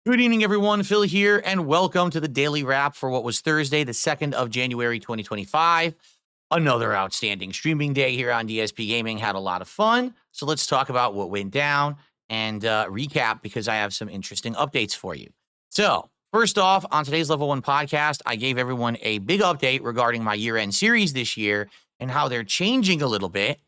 Good evening, everyone. Phil here, and welcome to the Daily Wrap for what was Thursday, the 2nd of January, 2025. Another outstanding streaming day here on DSPGaming. Had a lot of fun. So let's talk about what went down and recap because I have some interesting updates for you. So, first off, on today's Level 1 podcast, I gave everyone a big update regarding my year-end series this year and how they're changing a little bit.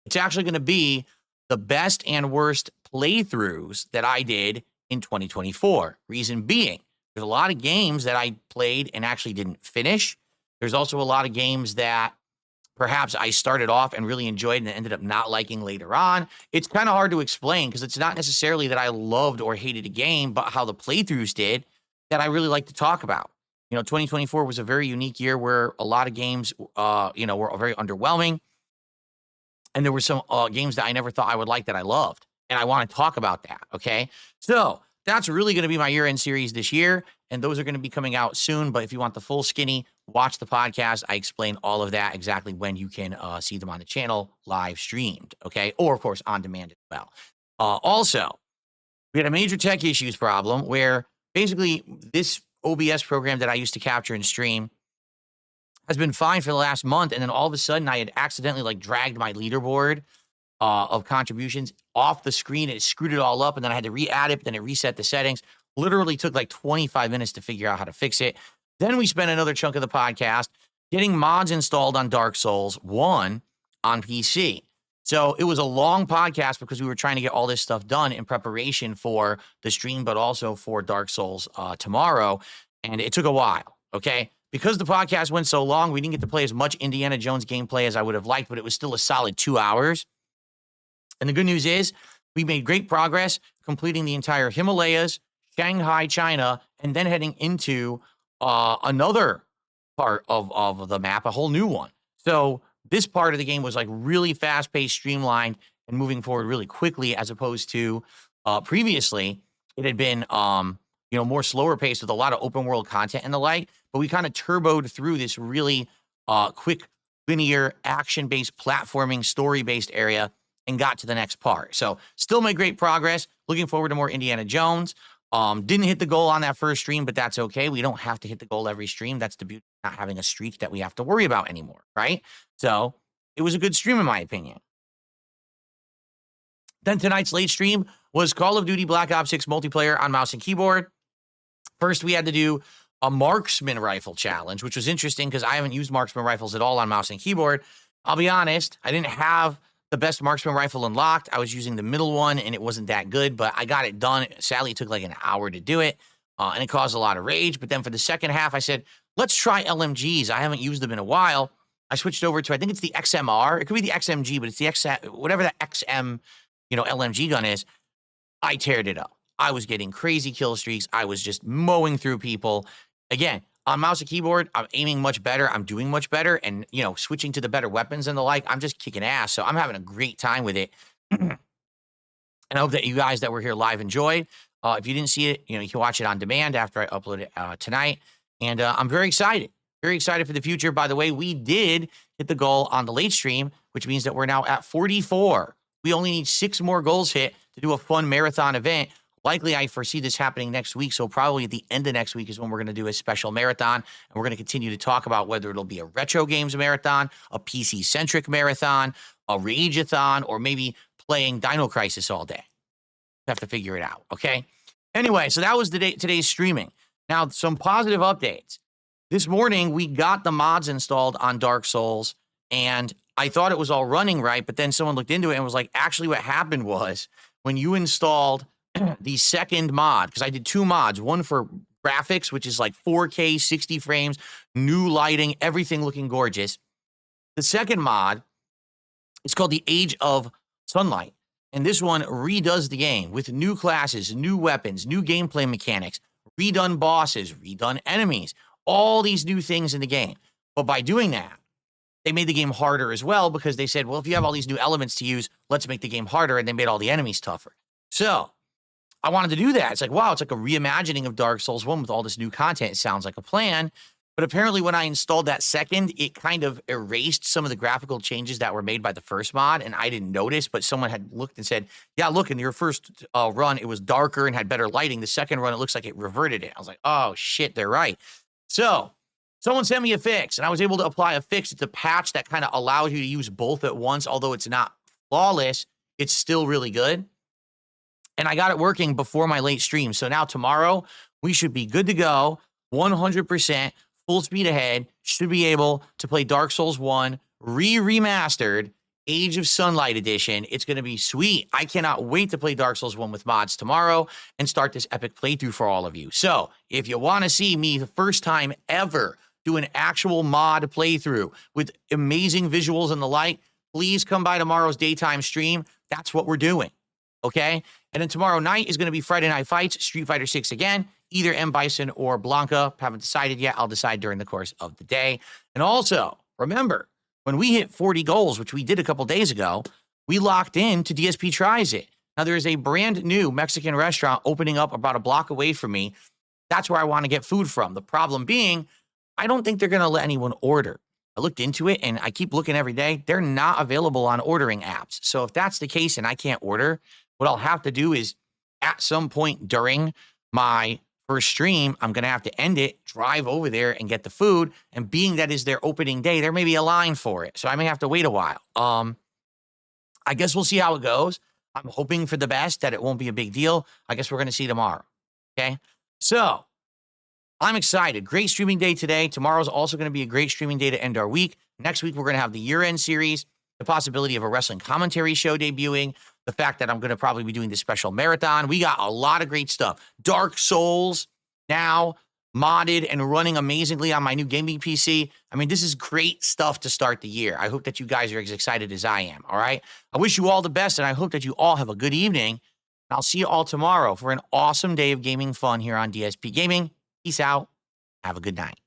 It's actually going to be the best and worst playthroughs that I did in 2024. Reason being, there's a lot of games that I played and actually didn't finish. There's also a lot of games that perhaps I started off and really enjoyed and ended up not liking later on. It's kind of hard to explain because it's not necessarily that I loved or hated a game, but how the playthroughs did that I really like to talk about. 2024 was a very unique year where a lot of games, were very underwhelming. And there were some games that I never thought I would like that I loved. And I want to talk about that, okay? So that's really going to be my year-end series this year, and those are going to be coming out soon. But if you want the full skinny, watch the podcast. I explain all of that exactly when you can see them on the channel live streamed, okay? Or, of course, on demand as well. Also, we had a major tech issues problem where basically this OBS program that I used to capture and stream has been fine for the last month, and then all of a sudden I had accidentally dragged my leaderboard of contributions off the screen. It screwed it all up, and then I had to re-add it, but then it reset the settings. Literally took 25 minutes to figure out how to fix it. Then we spent another chunk of the podcast getting mods installed on Dark Souls 1 on PC. So it was a long podcast because we were trying to get all this stuff done in preparation for the stream, but also for Dark Souls tomorrow, and it took a while, okay? Because the podcast went so long, we didn't get to play as much Indiana Jones gameplay as I would have liked, but it was still a solid 2 hours. And the good news is we made great progress completing the entire Himalayas, Shanghai, China, and then heading into another part of the map, a whole new one. So this part of the game was really fast-paced, streamlined, and moving forward really quickly, as opposed to previously it had been more slower paced with a lot of open world content and the like. But we kind of turboed through this really quick, linear, action-based, platforming, story-based area and got to the next part. So still made great progress. Looking forward to more Indiana Jones. Didn't hit the goal on that first stream, but that's okay. We don't have to hit the goal every stream. That's the beauty of not having a streak that we have to worry about anymore, right? So it was a good stream in my opinion. Then tonight's late stream was Call of Duty Black Ops 6 multiplayer on mouse and keyboard. First, we had to do a marksman rifle challenge, which was interesting because I haven't used marksman rifles at all on mouse and keyboard. I'll be honest, I didn't have the best marksman rifle unlocked. I was using the middle one, and it wasn't that good, but I got it done. Sadly, it took an hour to do it, and it caused a lot of rage. But then for the second half, I said, let's try LMGs. I haven't used them in a while. I switched over to, I think it's the XMR. It could be the XMG, but it's the whatever the XM, LMG gun is. I teared it up. I was getting crazy kill streaks. I was just mowing through people. Again, on mouse and keyboard, I'm aiming much better. I'm doing much better. And, switching to the better weapons and the like, I'm just kicking ass. So I'm having a great time with it. And I hope that you guys that were here live enjoyed. If you didn't see it, you can watch it on demand after I upload it tonight. And I'm very excited. Very excited for the future. By the way, we did hit the goal on the late stream, which means that we're now at 44. We only need 6 more goals hit to do a fun marathon event. Likely, I foresee this happening next week, so probably at the end of next week is when we're going to do a special marathon, and we're going to continue to talk about whether it'll be a retro games marathon, a PC-centric marathon, a rage-a-thon, or maybe playing Dino Crisis all day. Have to figure it out, okay? Anyway, so that was today's streaming. Now, some positive updates. This morning, we got the mods installed on Dark Souls, and I thought it was all running right, but then someone looked into it and was like, actually what happened was when you installed the second mod, because I did 2 mods, one for graphics, which is 4K, 60 frames, new lighting, everything looking gorgeous. The second mod is called the Age of Sunlight. And this one redoes the game with new classes, new weapons, new gameplay mechanics, redone bosses, redone enemies, all these new things in the game. But by doing that, they made the game harder as well because they said, well, if you have all these new elements to use, let's make the game harder. And they made all the enemies tougher. So I wanted to do that. It's wow, it's like a reimagining of Dark Souls 1 with all this new content. It sounds like a plan. But apparently when I installed that second, it kind of erased some of the graphical changes that were made by the first mod, and I didn't notice, but someone had looked and said, yeah, look, in your first run, it was darker and had better lighting. The second run, it looks like it reverted it. I was like, oh, shit, they're right. So someone sent me a fix, and I was able to apply a fix. It's a patch that kind of allows you to use both at once, although it's not flawless. It's still really good. And I got it working before my late stream. So now tomorrow, we should be good to go, 100%. Full speed ahead, should be able to play Dark Souls 1 remastered, Age of Sunlight edition. It's going to be sweet. I cannot wait to play Dark Souls 1 with mods tomorrow and start this epic playthrough for all of you. So if you want to see me the first time ever do an actual mod playthrough with amazing visuals and the like, please come by tomorrow's daytime stream. That's what we're doing. Okay? And then tomorrow night is going to be Friday Night Fights, Street Fighter 6 again, either M. Bison or Blanca. Haven't decided yet. I'll decide during the course of the day. And also, remember, when we hit 40 goals, which we did a couple days ago, we locked in to DSP Tries It. Now, there is a brand new Mexican restaurant opening up about a block away from me. That's where I want to get food from. The problem being, I don't think they're going to let anyone order. I looked into it, and I keep looking every day. They're not available on ordering apps. So if that's the case and I can't order, what I'll have to do is at some point during my first stream, I'm going to have to end it, drive over there and get the food. And being that is their opening day, there may be a line for it. So I may have to wait a while. I guess we'll see how it goes. I'm hoping for the best, that it won't be a big deal. I guess we're going to see tomorrow. Okay. So I'm excited. Great streaming day today. Tomorrow's also going to be a great streaming day to end our week. Next week, we're going to have the year-end series, the possibility of a wrestling commentary show debuting, the fact that I'm going to probably be doing this special marathon. We got a lot of great stuff. Dark Souls now modded and running amazingly on my new gaming PC. I mean, this is great stuff to start the year. I hope that you guys are as excited as I am, all right? I wish you all the best, and I hope that you all have a good evening. And I'll see you all tomorrow for an awesome day of gaming fun here on DSP Gaming. Peace out. Have a good night.